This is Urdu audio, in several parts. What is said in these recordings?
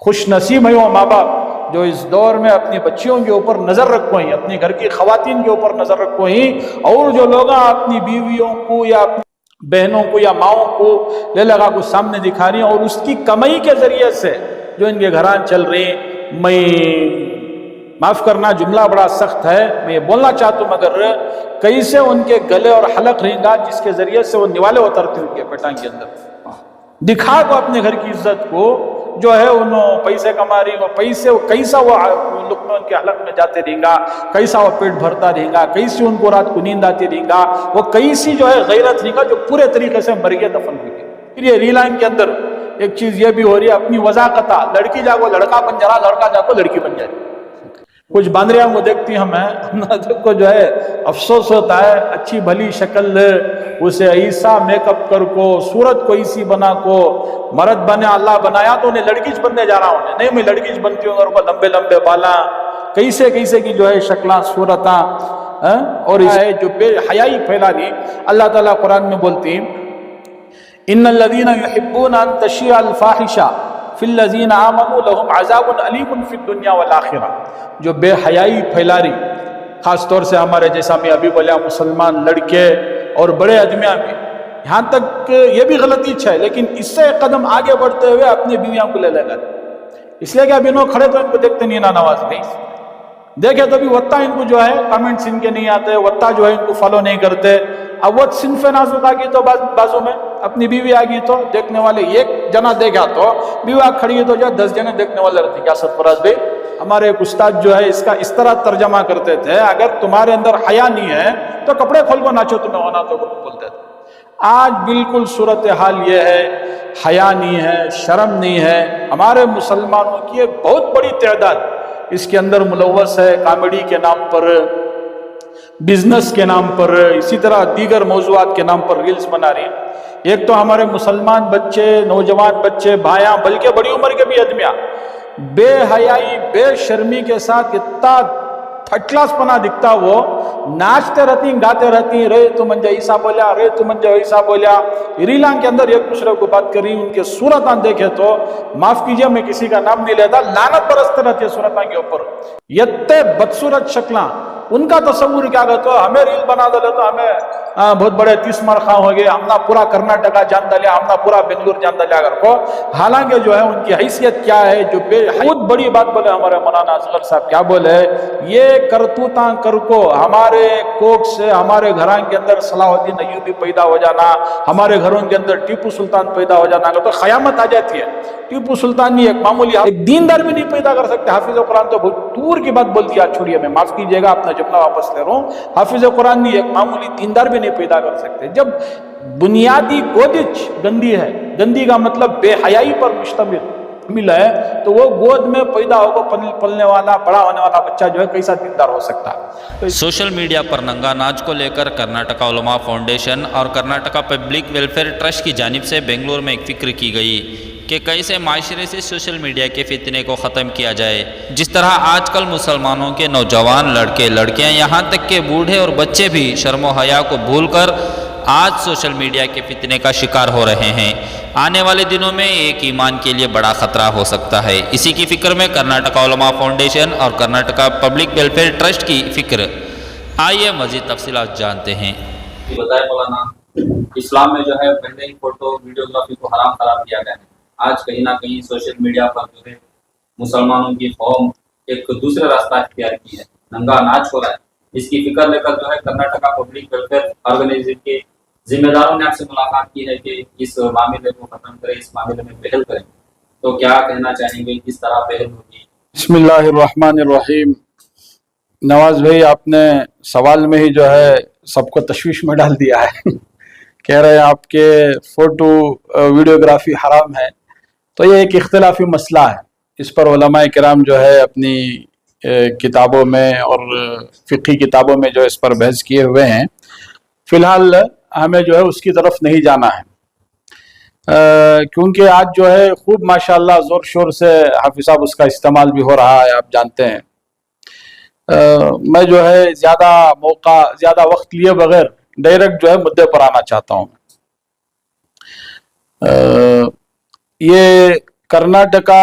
خوش نصیب ہیں وہ ماں باپ جو اس دور میں اپنی بچیوں کے اوپر نظر رکھو ہیں، اپنے گھر کی خواتین کے اوپر نظر رکھو ہیں، اور جو لوگ اپنی بیویوں کو یا اپنی بہنوں کو یا ماؤں کو لے لگا کو سامنے دکھا رہی ہیں، اور اس کی کمائی کے ذریعے سے جو ان کے گھران چل رہے ہیں۔ میں معاف کرنا جملہ بڑا سخت ہے، میں یہ بولنا چاہتا ہوں، مگر کیسے ان کے گلے اور حلق رہیں گا جس کے ذریعے سے وہ نوالے اترتے ان کے پیٹان کے اندر، دکھا کو اپنے گھر کی عزت کو جو ہے انہوں پیسے کما رہی گا، پیسے کیسا وہ لقمے ان کے حلق میں جاتے رہیں گا، کیسا وہ پیٹ بھرتا رہیں گا، کیسی ان کو رات کو نیند آتی رہیں گا، وہ کیسی جو ہے غیرت رہیں گا جو پورے طریقے سے مر گیا دفن ہوئی گئی۔ پھر یہ ریلائن کے اندر ایک چیز یہ بھی ہو رہی ہے، اپنی وضاقتہ لڑکی جاگو لڑکا بن جا رہا، لڑکا جاگو لڑکی بن جائے۔ کچھ باندریاں کو دیکھتی ہمیں کو جو ہے افسوس ہوتا ہے، اچھی بھلی شکل اسے ایسا میک اپ کر کو، صورت کو ایسی بنا کو، مرد بنے اللہ بنایا تو انہیں لڑکیچ بننے جا رہا ہوں، نہیں میں لڑکیچ بنتی ہوں، اور وہ لمبے لمبے بالا، کیسے کیسے کی جو ہے شکلاں صورتاں، اور ہے جو بے حیائی پھیلانی۔ اللہ تعالیٰ قرآن میں بولتی ان الذين يحبون ان تشيع الفاحشة في الذين آمنوا لهم عذاب أليم في الدنيا والآخرة، جو بے حیائی پھیلا رہی، خاص طور سے ہمارے جیسا میں ابھی بولیا مسلمان لڑکے اور بڑے آدمیاں بھی، یہاں تک یہ بھی غلطی ہے، لیکن اس سے ایک قدم آگے بڑھتے ہوئے اپنی بیویاں کو لے لے گا، اس لیے کہ اب انہوں کھڑے تو ان کو دیکھتے نہیں نا نواز نہیں دیکھے تو بھی وطا ان کو جو ہے کمنٹس ان کے نہیں آتے، وطا جو ہے ان کو فالو نہیں کرتے۔ اب وہ صنف نازک آ گئی تو بازو میں اپنی بیوی آ گئی تو دیکھنے والے ایک جنا دیکھا تو بیوی کھڑی ہے تو جو 10 جنے دیکھنے والے رہتے۔ کیا سرفراز بھائی، ہمارے ایک استاد جو ہے اس کا اس طرح ترجمہ کرتے تھے، اگر تمہارے اندر حیا نہیں ہے تو کپڑے کھول کو ناچو، تمہیں ہونا تو بولتے تھے۔ آج بالکل صورتحال یہ ہے، حیا نہیں ہے، شرم نہیں ہے، ہمارے مسلمانوں کی ایک بہت بڑی تعداد اس کے اندر ملوث ہے، کامیڈی کے نام پر، بزنس کے نام پر، اسی طرح دیگر موضوعات کے نام پر ریلز بنا رہی ہیں۔ ایک تو ہمارے مسلمان بچے، نوجوان بچے، بھائیاں، بلکہ بڑی عمر کے بھی آدمیاں بے حیائی بے شرمی کے ساتھ اتنا تھرڈ کلاس پنا دکھتا، وہ ناچتے رہتی ہیں، گاتے رہتی ہیں، رے تو منجا عیسیٰ بولیا، رے تو منجا عیسیٰ بولیا، ریلان کے اندر ایک دوسرے کو بات کری، ان کے صورتاں دیکھے تو معاف کیجئے میں کسی کا نام نہیں لیتا، لعنت برستے رہتی ہے صورتاں کے اوپر، یتے بدصورت شکلاں، ان کا تصور کیا گا تو ہمیں ریل بنا دے تو ہمیں بہت بڑے 30 مرخواں ہو گئے، ہمنا پورا کرناٹکا جان دلیا، ہمنا پورا بنگلور جان دلیا اگر کو، حالانکہ جو ہے ان کی حیثیت کیا ہے، جو بہت بڑی بات بولے ہمارے مولانا اصغر صاحب، کیا بولے، یہ کرتوتاں کر کو ہمارے کوک سے ہمارے گھران کے اندر صلاح الدین ایوبی پیدا ہو جانا، ہمارے گھروں کے اندر ٹیپو سلطان پیدا ہو جانا، تو قیامت آ جاتی ہے۔ ٹیپو سلطان نہیں، ایک معمولی ایک دیندار بھی نہیں پیدا کر سکتے، حافظ قرآن تو بہت دور کی بات بول دیا، چھوڑیے میں معاف کیجئے گا اپنا جملہ واپس لے رہا ہوں، حافظ قرآن نہیں، ایک معمولی دیندار بھی نہیں پیدا کر سکتے۔ جب بنیادی گودج گندی ہے، گندی کا مطلب بے حیائی پر مشتمل ہے، تو وہ گود میں پیدا ہوگا پلنے والا بڑا ہونے والا بچہ جو ہے کیسا دیندار ہو سکتا ہے۔ سوشل میڈیا پر ننگا ناچ کو لے کر کرناٹکا علماء فاؤنڈیشن اور کرناٹکا پبلک ویلفیئر ٹرسٹ کی جانب سے بنگلور میں ایک فکر کی گئی کہ کیسے معاشرے سے سوشل میڈیا کے فتنے کو ختم کیا جائے۔ جس طرح آج کل مسلمانوں کے نوجوان لڑکے لڑکیاں یہاں تک کہ بوڑھے اور بچے بھی شرم و حیا کو بھول کر آج سوشل میڈیا کے فتنے کا شکار ہو رہے ہیں، آنے والے دنوں میں ایک ایمان کے لیے بڑا خطرہ ہو سکتا ہے۔ اسی کی فکر میں کرناٹکا علماء فاؤنڈیشن اور کرناٹکا پبلک ویلفیئر ٹرسٹ کی فکر، آئیے مزید تفصیلات جانتے ہیں۔ بتائے مولانا، اسلام میں جو ہے ویڈنگ فوٹو ویڈیوگرافی کو حرام قرار دیا گیا ہے۔ آج کہیں نہ کہیں سوشل میڈیا پر جو ہے مسلمانوں کی قوم ایک دوسرے راستہ اختیار کی ہے، ننگا ناچ ہو رہا ہے۔ اس کی فکر لے کر جو ہے کرناٹکا پبلک ویلفیئر آرگنائزیشن کے ذمہ داروں نے آپ سے ملاقات کی ہے کہ اس معاملے کو ختم کریں، اس معاملے میں پہل کریں، تو کیا کہنا چاہیں گے، کس طرح پہل ہوگی؟ بسم اللہ الرحمن الرحیم۔ نواز بھائی، آپ نے سوال میں ہی جو ہے سب کو تشویش میں ڈال دیا ہے، کہہ رہے ہیں آپ کے فوٹو ویڈیوگرافی حرام ہے، تو یہ ایک اختلافی مسئلہ ہے، اس پر علماء کرام جو ہے اپنی کتابوں میں اور فقہی کتابوں میں جو اس پر بحث کیے ہوئے ہیں۔ فی الحال ہمیں جو ہے اس کی طرف نہیں جانا ہے، کیونکہ آج جو ہے خوب ماشاءاللہ زور شور سے حافظ صاحب اس کا استعمال بھی ہو رہا ہے، آپ جانتے ہیں۔ میں جو ہے زیادہ وقت لیے بغیر ڈائریکٹ جو ہے مدعے پر آنا چاہتا ہوں۔ یہ کرناٹکا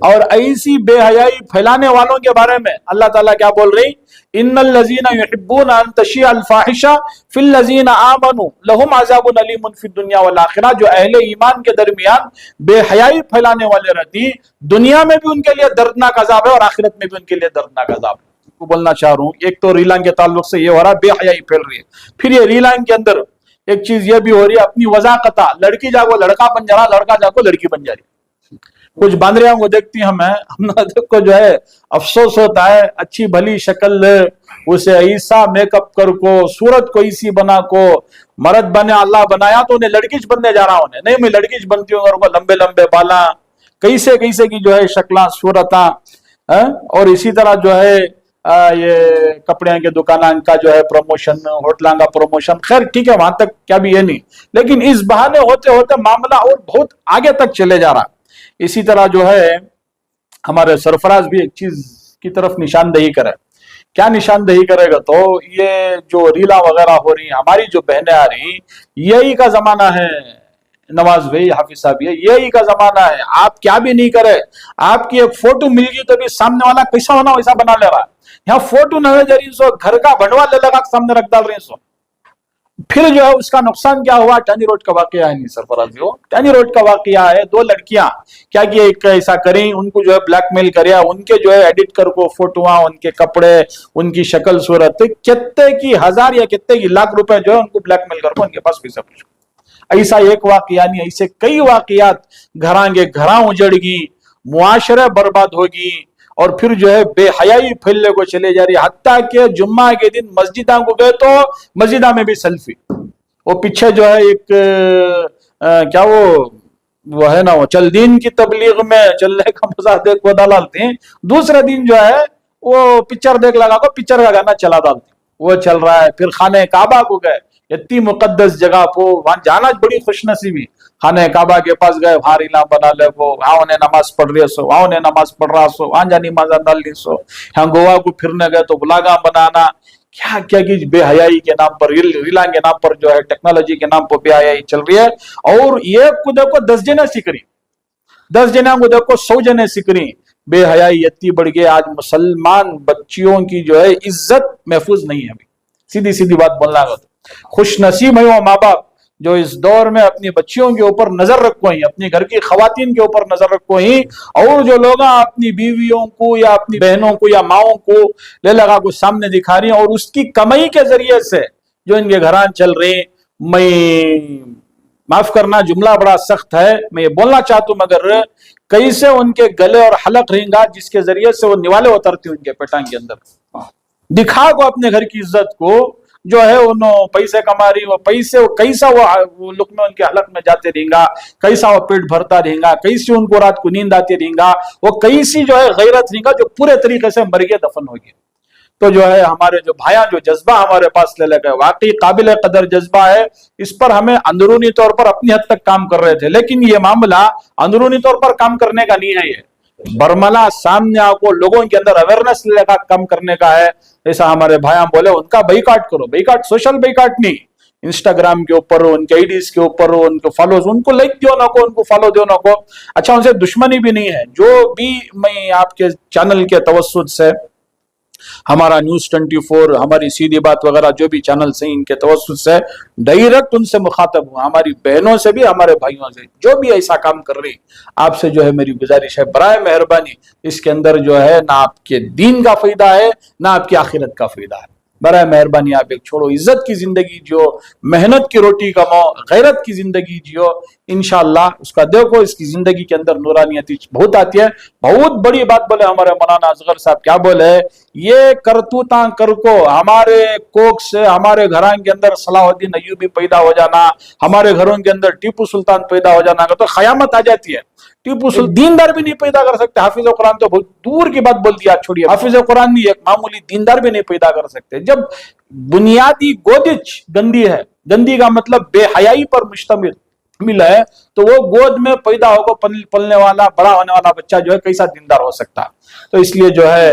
اور ایسی بے حیائی پھیلانے والوں کے بارے میں اللہ تعالیٰ کیا بول رہی؟ ان الذین یحبون ان تشیع الفاحشہ فی الذین آمنوا لہم عذاب علیم فی الدنیا والآخرہ. جو اہل ایمان کے درمیان بے حیائی پھیلانے والے رہتی، دنیا میں بھی ان کے لیے دردناک عذاب ہے اور آخرت میں بھی ان کے لیے دردناک عذاب ہے. کو بولنا چاہ رہا ہوں، ایک تو ریلان کے تعلق سے یہ ہو رہا ہے، بے حیائی پھیل رہی ہے. پھر یہ ریلان کے اندر ایک چیز یہ بھی ہو رہی ہے، اپنی وضاقت، لڑکی جاگو لڑکا بن جا رہا، لڑکا جاگو لڑکی بن جا رہی. کچھ باندریاں کو دیکھتی ہم کو جو ہے افسوس ہوتا ہے، اچھی بھلی شکل اسے ایسا میک اپ کر کو، صورت کو ایسی بنا کو، مرد بنے اللہ بنایا تو انہیں لڑکیچ بننے جا رہا ہوں، نہیں میں لڑکیچ بنتی ہوں، اور لمبے لمبے بالا، کیسے کیسے کی جو ہے شکلاں صورتاں. اور اسی طرح جو ہے یہ کپڑے کے دکانوں کا جو ہے پروموشن، ہوٹلوں کا پروموشن، خیر ٹھیک ہے وہاں تک کیا بھی یہ نہیں، لیکن اس بہانے ہوتے ہوتے معاملہ اور بہت آگے تک چلے جا رہا. اسی طرح جو ہے ہمارے سرفراز بھی ایک چیز کی طرف نشاندہی کرے. کیا نشاندہی کرے گا؟ تو یہ جو ریلا وغیرہ ہو رہی ہیں، ہماری جو بہنیں آ رہی، یہی کا زمانہ ہے نواز بھائی، حافظ صاحب، یہی کا زمانہ ہے. آپ کیا بھی نہیں کرے، آپ کی ایک فوٹو مل گئی تو بھی سامنے والا کیسا ہونا ویسا بنا لے رہا ہے. یہاں فوٹو نہ جا رہی سو، گھر کا بھنڈوا لے لگا سامنے رکھ ڈال رہی سو. پھر جو ہے اس کا نقصان کیا ہوا؟ ٹانی روڈ کا واقعہ ہے، نہیں سرفرازیوں، ٹانی روڈ کا واقعہ ہے. دو لڑکیاں کیا کیا ایک ایسا کریں، ان کو جو ہے بلیک میل کریا، ان کے جو ہے ایڈٹ کر کو فوٹواں، ان کے کپڑے، ان کی شکل صورت، کتنے کی ہزار یا کتنے کی لاکھ روپے جو ہے ان کو بلیک میل کر کو ان کے پاس پیسہ پوچھو. ایسا ایک واقعہ نہیں، ایسے کئی واقعات. گھراں کے گھراں اجڑ گی، معاشرے برباد ہوگی، اور پھر جو ہے بے حیائی پھیلنے کو چلے جا رہی. حتیٰ کہ جمعہ کے دن مسجدوں کو گئے تو مسجدہ میں بھی سیلفی. وہ پیچھے جو ہے ایک کیا وہ ہے نا، وہ چل دین کی تبلیغ میں چلنے کا مزہ دیکھ وہ ڈالتے ہیں، دوسرے دن جو ہے وہ پکچر دیکھ لگا کو پکچر کا گانا چلا ڈالتے، وہ چل رہا ہے. پھر خانہ کعبہ کو گئے، اتنی مقدس جگہ کو وہاں جانا بڑی خوش نصیبی. خانہ کعبہ کے پاس گئے، وہاں ریلا بنا لے کو، وہاں انہیں نماز پڑھ رہی سو، وہاں انہیں نماز پڑھ رہا سو، وہاں جانی مازہ ڈال لی سو. یہاں گوا کو پھرنے گئے تو بلاگا بنانا، کیا کیا کی بے حیائی کے نام پر، ریلا کے نام پر جو ہے ٹیکنالوجی کے نام پر بے حیائی چل رہی ہے. اور یہ کو دیکھو 10 جنے سیکھ رہی، 10 جنوں کو دیکھو 100 جنے سیکھ رہی. بے حیائی اتنی بڑھ گئی، آج مسلمان بچیوں کی جو ہے عزت محفوظ نہیں ہے. ابھی سیدھی سیدھی بات بولنا گا تو خوش نصیب ہے وہ ماں باپ جو اس دور میں اپنی بچیوں کے اوپر نظر رکھو ہی، اپنی گھر کی خواتین کے اوپر نظر رکھو ہی. اور جو لوگ اپنی بیویوں کو یا اپنی بہنوں کو یا ماؤں کو لے لگا کو سامنے دکھا رہی ہیں، اور اس کی کمائی کے ذریعے سے جو ان کے گھران چل رہے. میں معاف کرنا جملہ بڑا سخت ہے، میں یہ بولنا چاہتا ہوں، مگر کیسے ان کے گلے اور حلق رینگا جس کے ذریعے سے وہ نوالے اترتی ان کے پیٹان کے اندر، دکھا کو اپنے گھر کی عزت کو جو ہے انہوں پیسے کما رہی، وہ پیسے کیسا وہ لقمے ان کے حلق میں جاتے رہیں گا، کیسا وہ پیٹ بھرتا رہیں گا، کیسی ان کو رات کو نیند آتی رہیں گا، وہ کیسی جو ہے غیرت رہیں گا جو پورے طریقے سے مرگے دفن ہوگی. تو جو ہے ہمارے جو بھائیاں جو جذبہ ہمارے پاس لے گئے، واقعی قابل قدر جذبہ ہے. اس پر ہمیں اندرونی طور پر اپنی حد تک کام کر رہے تھے، لیکن یہ معاملہ اندرونی طور پر کام کرنے کا نہیں ہے، یہ برملا سامنے آ کو لوگوں کے اندر اویئرنیس لے کر کام کرنے کا ہے. ایسا ہمارے بھائیاں بولے ان کا بائیکاٹ کرو، بائیکاٹ سوشل بائیکاٹ نہیں، انسٹاگرام کے اوپر ان کے آئیڈیز کے اوپر ان کو فالوز، ان کو لائک دیو نہ کو، ان کو فالو دیو نہ کو. اچھا ان سے دشمنی بھی نہیں ہے. جو بھی میں آپ کے چینل کے توسط سے، ہمارا نیوز 24، ہماری سیدھی بات وغیرہ جو بھی چینلز ہیں ان کے توسط سے ڈائریکٹ ان سے مخاطب ہوں، ہماری بہنوں سے بھی، ہمارے بھائیوں سے، جو بھی ایسا کام کر رہی، آپ سے جو ہے میری گزارش ہے برائے مہربانی اس کے اندر جو ہے نہ آپ کے دین کا فائدہ ہے نہ آپ کی آخرت کا فائدہ ہے. برائے مہربانی آپ ایک چھوڑو، عزت کی زندگی جیو، محنت کی روٹی کماؤ، غیرت کی زندگی جیو، انشاءاللہ اس کا دیکھو اس کی زندگی کے اندر نورانیت بہت آتی ہے. بہت بڑی بات بولے ہمارے مولانا اصغر صاحب، کیا بولے؟ یہ کرتوتاں کر کو ہمارے کوک سے ہمارے گھران کے اندر صلاح الدین ایوبی پیدا ہو جانا، ہمارے گھروں کے اندر ٹیپو سلطان پیدا ہو جانا تو قیامت آ جاتی ہے. ٹیپو سلطان دیندار بھی نہیں پیدا کر سکتے، حافظ قرآن تو بہت دور کی بات بول دیا، چھوڑیے حافظ قرآن نہیں، ایک معمولی دیندار بھی نہیں پیدا کر سکتے. جب بنیادی گودج گندی ہے، گندی کا مطلب بے حیائی پر مشتمل ہے، تو وہ گود میں پیدا ہوگا پلنے والا بڑا ہونے والا بچہ جو ہے کیسا دیندار ہو سکتا. تو اس لیے جو ہے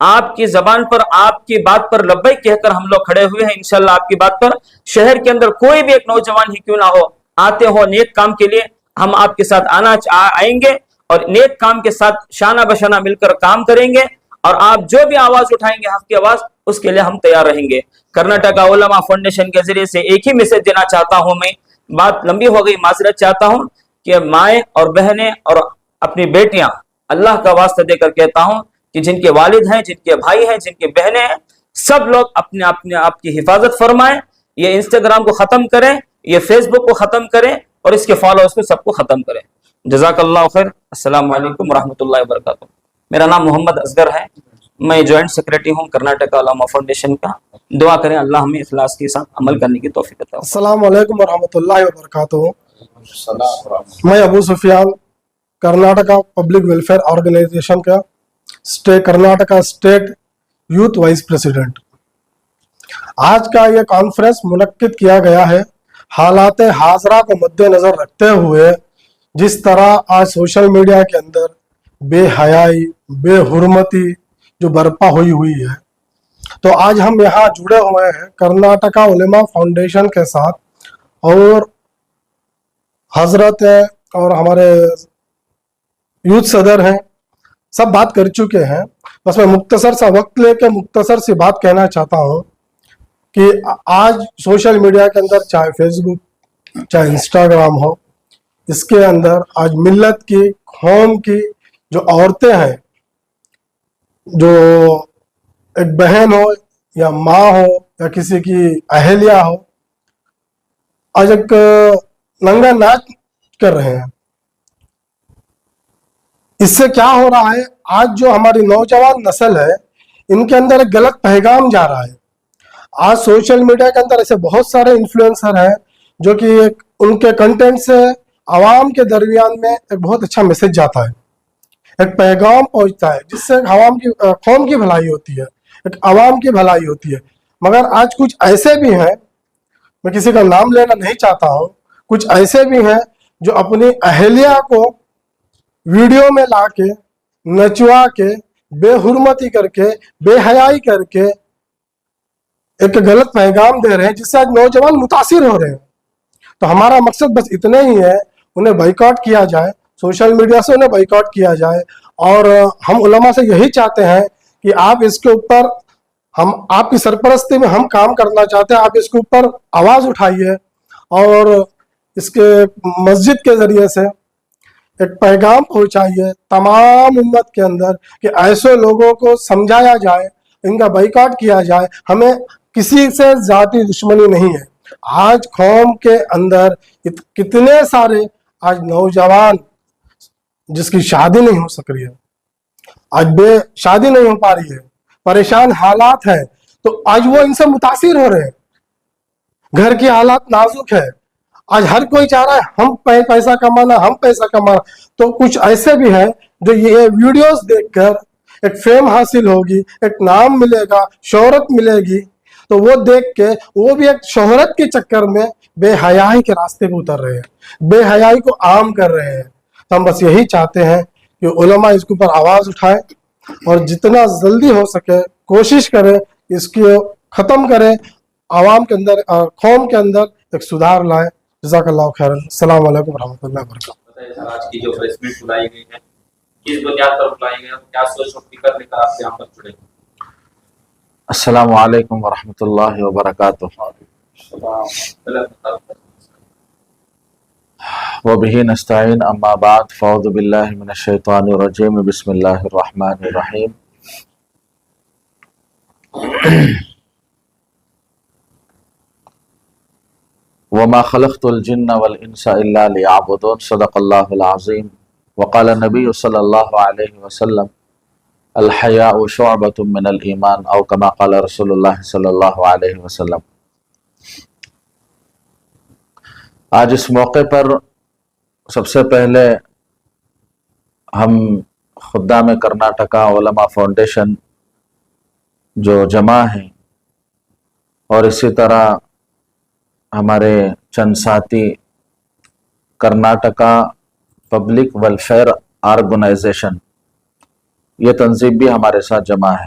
آپ کی زبان پر آپ کی بات پر لبیک کہہ کر ہم لوگ کھڑے ہوئے ہیں انشاءاللہ آپ کی بات پر. شہر کے اندر کوئی بھی ایک نوجوان ہی کیوں نہ ہو آتے ہو نیک کام کے لیے, ہم آپ کے ساتھ آئیں گے اور نیک کام کے ساتھ شانہ بشانہ مل کر کام کریں گے, اور آپ جو بھی آواز اٹھائیں گے حق کی آواز, اس کے لیے ہم تیار رہیں گے. کرناٹکا علماء فاؤنڈیشن کے ذریعے سے ایک ہی میسج دینا چاہتا ہوں میں, بات لمبی ہو گئی معذرت چاہتا ہوں, کہ مائیں اور بہنیں اور اپنی بیٹیاں اللہ کا واسطہ دے کر کہتا ہوں کہ جن کے والد ہیں, جن کے بھائی ہیں, جن کے بہنیں ہیں, سب لوگ اپنے آپ کی حفاظت فرمائیں. یہ انسٹاگرام کو ختم کریں, یہ فیس بک کو ختم کریں, اور اس کے فالوورز کو سب کو ختم کریں. جزاک اللہ خیر. السلام علیکم ورحمۃ اللہ وبرکاتہ. میرا نام محمد اصغر ہے, میں جوائنٹ سیکریٹری ہوں کرناٹکا علماء فاؤنڈیشن کا. دعا کریں اللہ ہمیں اخلاص کے ساتھ عمل کرنے کی توفیق عطا. السلام علیکم ورحمۃ اللہ وبرکاتہ. میں ابو سفیان کرناٹکا پبلک ویلفیئر آرگنائزیشن کا Karnataka state youth vice president. آج کا یہ کانفرنس منعقد کیا گیا ہے حالات حاضرہ کو مد نظر رکھتے ہوئے. جس طرح آج سوشل میڈیا کے اندر بے حیائی, بے حرمتی جو برپا ہوئی ہے, تو آج ہم یہاں جڑے ہوئے ہیں کرناٹکا علماء فاؤنڈیشن کے ساتھ, اور حضرت اور ہمارے یوتھ صدر ہیں, سب بات کر چکے ہیں. بس میں مختصر سا وقت لے کے مختصر سی بات کہنا چاہتا ہوں کہ آج سوشل میڈیا کے اندر چاہے فیس بک چاہے انسٹاگرام ہو, اس کے اندر آج ملت کی, قوم کی جو عورتیں ہیں, جو ایک بہن ہو یا ماں ہو یا کسی کی اہلیہ ہو, آج ایک ننگا ناچ کر رہے ہیں. اس سے کیا ہو رہا ہے, آج جو ہماری نوجوان نسل ہے ان کے اندر ایک غلط پیغام جا رہا ہے. آج سوشل میڈیا کے اندر ایسے بہت سارے انفلوئنسر ہیں جو کہ ان کے کنٹینٹ سے عوام کے درمیان میں ایک بہت اچھا میسج جاتا ہے, ایک پیغام پہنچتا ہے, جس سے قوم کی بھلائی ہوتی ہے, ایک عوام کی بھلائی ہوتی ہے. مگر آج کچھ ایسے بھی ہیں, میں کسی کا نام لینا نہیں چاہتا ہوں, کچھ ایسے بھی ہیں جو اپنی اہلیہ کو ویڈیو میں لا کے نچوا کے بے حرمتی کر کے بے حیائی کر کے ایک غلط پیغام دے رہے ہیں, جس سے آج نوجوان متاثر ہو رہے ہیں. تو ہمارا مقصد بس اتنے ہی ہے, انہیں بائیکاٹ کیا جائے, سوشل میڈیا سے انہیں بائیکاٹ کیا جائے. اور ہم علماء سے یہی چاہتے ہیں کہ آپ اس کے اوپر, ہم آپ کی سرپرستی میں ہم کام کرنا چاہتے ہیں, آپ اس کے اوپر آواز اٹھائیے اور اس کے مسجد کے ذریعے سے ایک پیغام پہنچائیے تمام امت کے اندر کہ ایسے لوگوں کو سمجھایا جائے, ان کا بائیکاٹ کیا جائے. ہمیں کسی سے ذاتی دشمنی نہیں ہے. آج قوم کے اندر کتنے سارے آج نوجوان جس کی شادی نہیں ہو سک رہی ہے, آج شادی نہیں ہو پا رہی ہے, پریشان حالات ہیں, تو آج وہ ان سے متاثر ہو رہے ہیں. گھر کی حالات نازک ہے, آج ہر کوئی چاہ رہا ہے ہم پیسہ کمانا, ہم پیسہ کمانا. تو کچھ ایسے بھی ہیں جو یہ ویڈیوز دیکھ کر ایک فیم حاصل ہوگی, ایک نام ملے گا, شہرت ملے گی, تو وہ دیکھ کے وہ بھی ایک شہرت کے چکر میں بے حیائی کے راستے پہ اتر رہے ہیں, بے حیائی کو عام کر رہے ہیں. تو ہم بس یہی چاہتے ہیں کہ علماء اس کے اوپر آواز اٹھائیں اور جتنا جلدی ہو سکے کوشش کریں اس کی ختم کریں, عوام کے اندر, قوم کے اندر ایک سدھار لائیں. جزاک اللہ خیر. السلام علیکم ورحمۃ اللہ وبرکاتہ. آج کی جو پریس میٹ بلائی گئی ہے, کس بنیاد پر بلائی گئی ہے, کیا سوچ و فکر لے کر آپ یہاں پر جڑے؟ السلام علیکم ورحمۃ اللہ وبرکاتہ. وبہ نستعین, اما بعد, فاعوذ باللہ من الشیطان الرجیم, بسم اللہ الرحمن الرحیم. وما خلقت الجن والانس الا ليعبدون, صدق اللہ العظیم. وقال النبی صلی اللہ علیہ وسلم الحیاء شعبۃ من الایمان, او کما قال رسول اللہ صلی اللہ علیہ وسلم. آج اس موقع پر سب سے پہلے ہم خدام کرناٹکا علماء فاؤنڈیشن جو جمع ہیں, اور اسی طرح ہمارے چند ساتھی کرناٹکا پبلک ویلفیئر آرگنائزیشن, یہ تنظیم بھی ہمارے ساتھ جمع ہے.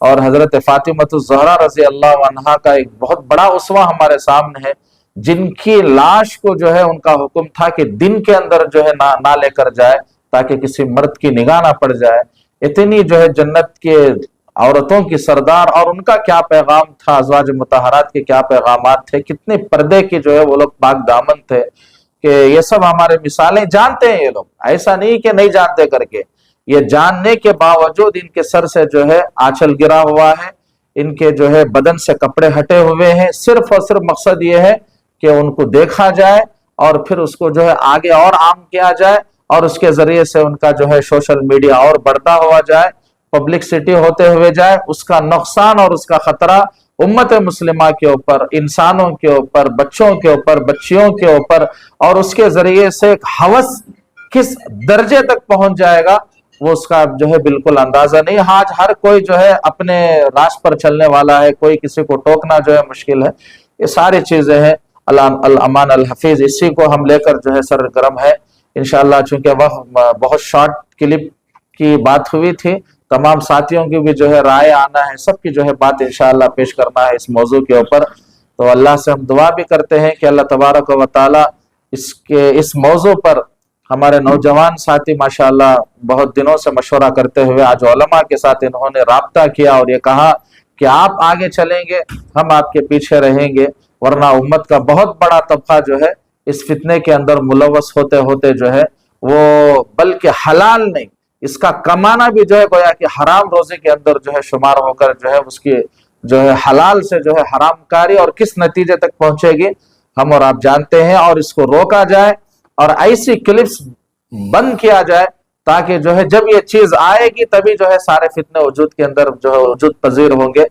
اور حضرت فاطمۃ الزہرا رضی اللہ عنہا کا ایک بہت بڑا اسوہ ہمارے سامنے ہے، جن کی لاش کو جو ہے ان کا حکم تھا کہ دن کے اندر جو ہے نہ لے کر جائے تاکہ کسی مرد کی نگاہ نہ پڑ جائے۔ اتنی جو ہے جنت کے عورتوں کی سردار، اور ان کا کیا پیغام تھا، ازواج مطہرات کے کیا پیغامات تھے، کتنے پردے کی جو ہے وہ لوگ پاک دامن تھے، کہ یہ سب ہمارے مثالیں جانتے ہیں یہ لوگ، ایسا نہیں کہ نہیں جانتے کر کے، یہ جاننے کے باوجود ان کے سر سے جو ہے آنچل گرا ہوا ہے، ان کے جو ہے بدن سے کپڑے ہٹے ہوئے ہیں، صرف اور صرف مقصد یہ ہے کہ ان کو دیکھا جائے اور پھر اس کو جو ہے آگے اور عام کیا جائے، اور اس کے ذریعے سے ان کا جو ہے سوشل میڈیا اور بڑھتا ہوا جائے، پبلکسٹی ہوتے ہوئے جائے، اس کا نقصان اور اس کا خطرہ امت مسلمہ کے اوپر، انسانوں کے اوپر، بچوں کے اوپر، بچیوں کے اوپر، اور اس کے ذریعے سے ایک ہوس کس درجے تک پہنچ جائے گا وہ اس کا جو ہے بالکل اندازہ نہیں۔ آج ہر کوئی جو ہے اپنے راز پر چلنے والا ہے، کوئی کسی کو ٹوکنا جو ہے مشکل ہے، یہ ساری چیزیں ہیں۔ الامان الحفیظ اسی کو ہم لے کر جو ہے سرگرم ہے انشاءاللہ۔ چونکہ وہ بہت شارٹ کلپ کی بات ہوئی تھی، تمام ساتھیوں کی بھی جو ہے رائے آنا ہے، سب کی جو ہے بات انشاءاللہ پیش کرنا ہے اس موضوع کے اوپر۔ تو اللہ سے ہم دعا بھی کرتے ہیں کہ اللہ تبارک و تعالی اس موضوع پر ہمارے نوجوان ساتھی ماشاءاللہ بہت دنوں سے مشورہ کرتے ہوئے آج علماء کے ساتھ انہوں نے رابطہ کیا اور یہ کہا کہ آپ آگے چلیں گے، ہم آپ کے پیچھے رہیں گے، ورنہ امت کا بہت بڑا طبقہ جو ہے اس فتنے کے اندر ملوث ہوتے ہوتے جو ہے وہ بلکہ حلال نہیں، اس کا کمانا بھی جو ہے گویا کہ حرام روزی کے اندر جو ہے شمار ہو کر جو ہے اس کی جو ہے حلال سے جو ہے حرام کاری اور کس نتیجے تک پہنچے گی ہم اور آپ جانتے ہیں۔ اور اس کو روکا جائے اور ایسی کلپس بند کیا جائے تاکہ جو ہے جب یہ چیز آئے گی تبھی جو ہے سارے فتنے وجود کے اندر جو ہے وجود پذیر ہوں گے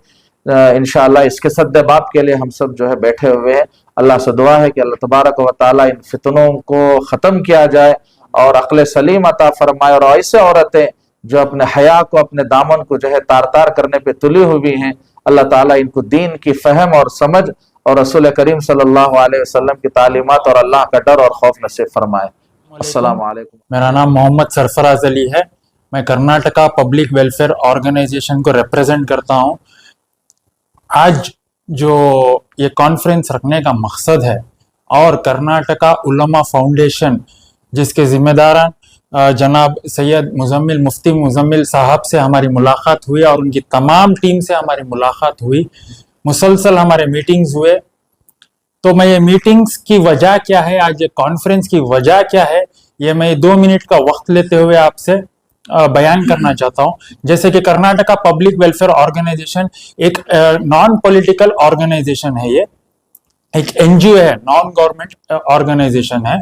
انشاءاللہ۔ اس کے سد باب کے لیے ہم سب جو ہے بیٹھے ہوئے ہیں۔ اللہ سے دعا ہے کہ اللہ تبارک و تعالیٰ ان فتنوں کو ختم کیا جائے اور عقل سلیم عطا فرمائے، اور ایسے عورتیں جو اپنے حیا کو، اپنے دامن کو جو ہے تار تار کرنے پہ تلی ہوئی ہیں، اللہ تعالیٰ ان کو دین کی فہم اور سمجھ اور رسول کریم صلی اللہ علیہ وسلم کی تعلیمات اور اللہ کا ڈر اور خوف نصیب فرمائے۔ السلام علیکم۔ میرا نام محمد سرفراز علی ہے، میں کرناٹکا پبلک ویلفیئر آرگنائزیشن کو ریپریزنٹ کرتا ہوں۔ آج جو یہ کانفرنس رکھنے کا مقصد ہے اور کرناٹکا علماء فاؤنڈیشن جس کے ذمہ داران جناب سید مزمل مفتی مزمل صاحب سے ہماری ملاقات ہوئی اور ان کی تمام ٹیم سے ہماری ملاقات ہوئی، مسلسل ہمارے میٹنگز ہوئے۔ تو میں یہ میٹنگز کی وجہ کیا ہے، آج یہ کانفرنس کی وجہ کیا ہے، یہ میں 2 منٹ کا وقت لیتے ہوئے آپ سے بیان کرنا چاہتا ہوں۔ جیسے کہ کرناٹکا پبلک ویلفیئر آرگنائزیشن ایک نان پولیٹیکل آرگنائزیشن ہے، یہ ایک NGO ہے، نان گورنمنٹ آرگنائزیشن ہے۔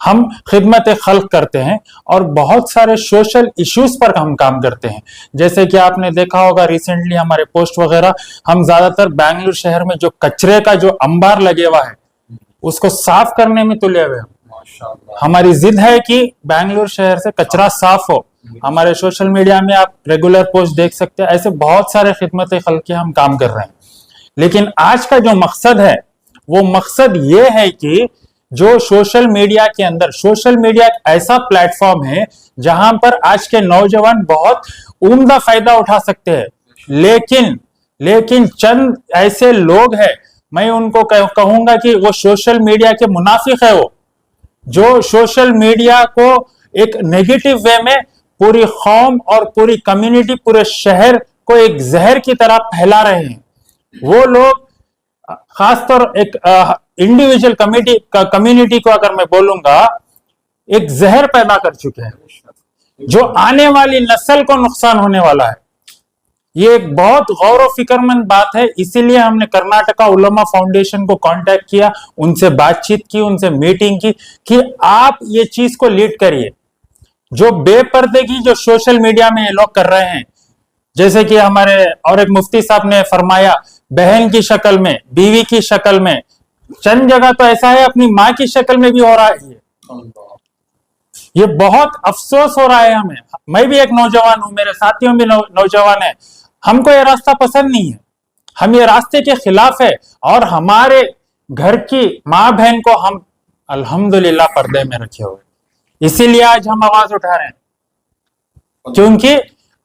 ہم خدمت خلق کرتے ہیں اور بہت سارے سوشل ایشوز پر ہم کام کرتے ہیں۔ جیسے کہ آپ نے دیکھا ہوگا ریسنٹلی ہمارے پوسٹ وغیرہ، ہم زیادہ تر بنگلور شہر میں جو کچرے کا جو انبار لگے ہوا ہے اس کو صاف کرنے میں تلے ہوئے ہیں۔ ہماری ضد ہے کہ بنگلور شہر سے کچرا صاف ہو۔ ہمارے سوشل میڈیا میں آپ ریگولر پوسٹ دیکھ سکتے ہیں، ایسے بہت سارے خدمت خلق کے ہم کام کر رہے ہیں۔ لیکن آج کا جو مقصد ہے وہ مقصد یہ ہے کہ جو سوشل میڈیا کے اندر، سوشل میڈیا ایک ایسا پلیٹ فارم ہے جہاں پر آج کے نوجوان بہت عمدہ فائدہ اٹھا سکتے ہیں، لیکن چند ایسے لوگ ہیں، میں ان کو کہوں گا کہ وہ سوشل میڈیا کے منافق ہے، وہ جو سوشل میڈیا کو ایک نیگیٹو وے میں پوری قوم اور پوری کمیونٹی، پورے شہر کو ایک زہر کی طرح پھیلا رہے ہیں۔ وہ لوگ خاص طور ایک انڈیویجول کمیونٹی کو اگر میں بولوں گا ایک زہر پیدا کر چکے ہیں جو آنے والی نسل کو نقصان ہونے والا ہے۔ یہ ایک بہت غور و فکر مند بات ہے، اسی لیے ہم نے کرناٹکا علماء فاؤنڈیشن کو کانٹیکٹ کیا، ان سے بات چیت کی، ان سے میٹنگ کی کہ آپ یہ چیز کو لیڈ کریے۔ جو بے پردگی جو سوشل میڈیا میں یہ لوگ کر رہے ہیں، جیسے کہ ہمارے اور ایک مفتی صاحب نے فرمایا بہن کی شکل میں، بیوی کی شکل میں، چند جگہ تو ایسا ہے اپنی ماں کی شکل میں بھی ہو رہا ہے۔ یہ بہت افسوس ہو رہا ہے ہمیں۔ میں بھی ایک نوجوان ہوں، میرے ساتھیوں بھی نوجوان ہیں، ہم کو یہ راستہ پسند نہیں ہے، ہم یہ راستے کے خلاف ہے، اور ہمارے گھر کی ماں بہن کو ہم الحمدللہ پردے میں رکھے ہوئے، اسی لیے آج ہم آواز اٹھا رہے ہیں، کیونکہ